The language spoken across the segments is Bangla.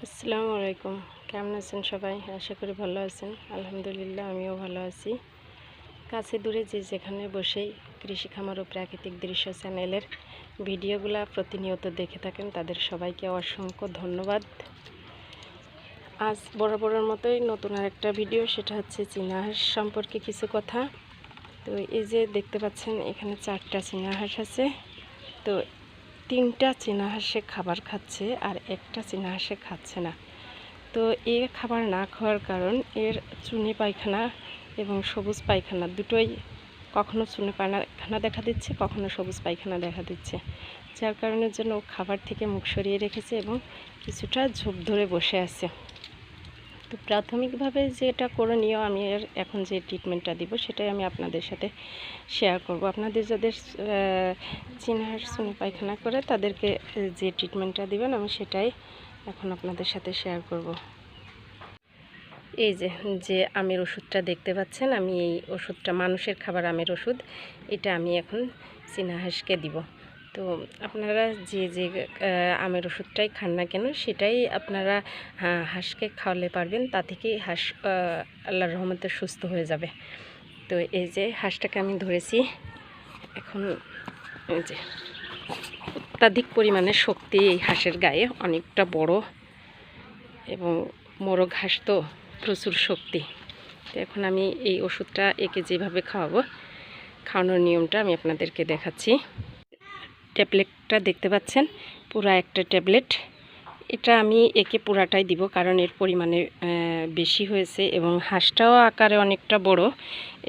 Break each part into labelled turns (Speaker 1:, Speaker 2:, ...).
Speaker 1: আসসালামু আলাইকুম। কেমন আছেন সবাই? আশা করি ভালো আছেন। আলহামদুলিল্লাহ আমিও ভালো আছি। কাছে দূরে যে যেখানে বসেই কৃষি খামার ও প্রাকৃতিক দৃশ্য চ্যানেলের ভিডিওগুলো প্রতিনিয়ত দেখে থাকেন তাদের সবাইকে অসংখ্য ধন্যবাদ। আজ বরাবরের মতোই নতুন আরেকটা ভিডিও, সেটা হচ্ছে চীনা হাঁস সম্পর্কে কিছু কথা। তো এই যে দেখতে পাচ্ছেন এখানে 4টা চীনা হাঁস আছে। তো 3টা চীনা হাঁসে খাবার খাচ্ছে আর একটা চীনা হাঁসে খাচ্ছে না। তো এর খাবার না খাওয়ার কারণ এর চুনি পায়খানা এবং সবুজ পায়খানা দুটোই, কখনো চুনি পায়খানা দেখা দিচ্ছে, কখনো সবুজ পায়খানা দেখা দিচ্ছে, যার কারণের জন্য ও খাবার থেকে মুখ সরিয়ে রেখেছে এবং কিছুটা ঝোপ ধরে বসে আছে। তো প্রাথমিকভাবে যেটা করণীয়, আমি এর এখন যে ট্রিটমেন্টটা দিব সেটাই আমি আপনাদের সাথে শেয়ার করব। আপনাদের যাদের চীনা হাঁস চুনি পায়খানা করে তাদেরকে যে ট্রিটমেন্টটা দিবেন আমি সেটাই এখন আপনাদের সাথে শেয়ার করব। এই যে আমের ওষুধটা দেখতে পাচ্ছেন, আমি এই ওষুধটা মানুষের খাবার আমের ওষুধ, এটা আমি এখন চীনা হাঁসকে দিব। তো আপনারা যে আমের ওষুধটাই খান না কেন সেটাই আপনারা হাঁসকে খাওয়ালে পারবেন, তা থেকেই হাঁস আল্লাহর রহমতে সুস্থ হয়ে যাবে। তো এই যে হাঁসটাকে আমি ধরেছি, এখন এই যে অত্যাধিক পরিমাণে শক্তি এই হাঁসের গায়ে, অনেকটা বড় এবং মোরগ হাঁস তো প্রচুর শক্তি। তো এখন আমি এই ওষুধটা একে যেভাবে খাওয়াবো, খাওয়ানোর নিয়মটা আমি আপনাদেরকে দেখাচ্ছি। ট্যাবলেটটা দেখতে পাচ্ছেন, পুরা একটা ট্যাবলেট, এটা আমি একে পুরাটাই দিব কারণ এর পরিমাণে বেশি হয়েছে এবং হাঁসটাও আকারে অনেকটা বড়,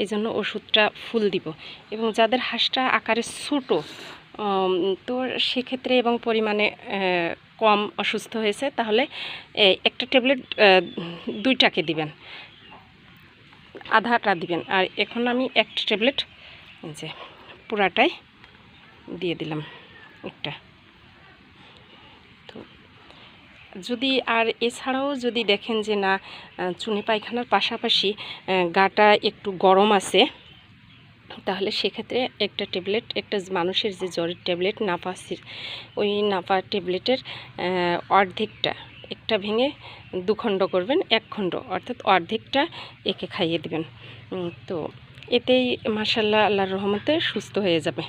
Speaker 1: এই জন্য ওষুধটা ফুল দিব। এবং যাদের হাঁসটা আকারে ছোটো, তো সেক্ষেত্রে এবং পরিমাণে কম অসুস্থ হয়েছে, তাহলে একটা ট্যাবলেট 2টাকে দিবেন, আধাটা দিবেন। আর এখন আমি একটা ট্যাবলেট যে পুরাটাই দিয়ে দিলাম একটা। তো যদি আর এছাড়াও যদি দেখেন যে না, চুনি পায়খানার পাশাপাশি গাটা একটু গরম আছে, তাহলে সেক্ষেত্রে একটা ট্যাবলেট, একটা মানুষের যে জ্বরের ট্যাবলেট নাপাসির, ওই নাপা ট্যাবলেটের অর্ধেকটা, একটা ভেঙে 2 খণ্ড করবেন, 1 খণ্ড অর্থাৎ অর্ধেকটা একে খাইয়ে দেবেন। তো এতেই মাশাআল্লাহ আল্লাহর রহমতে সুস্থ হয়ে যাবে।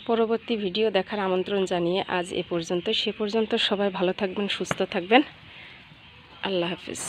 Speaker 1: পরবর্তী ভিডিও দেখার আমন্ত্রণ জানিয়ে আজ এ পর্যন্ত। সে পর্যন্ত সবাই ভালো থাকবেন, সুস্থ থাকবেন। আল্লাহ হাফিজ।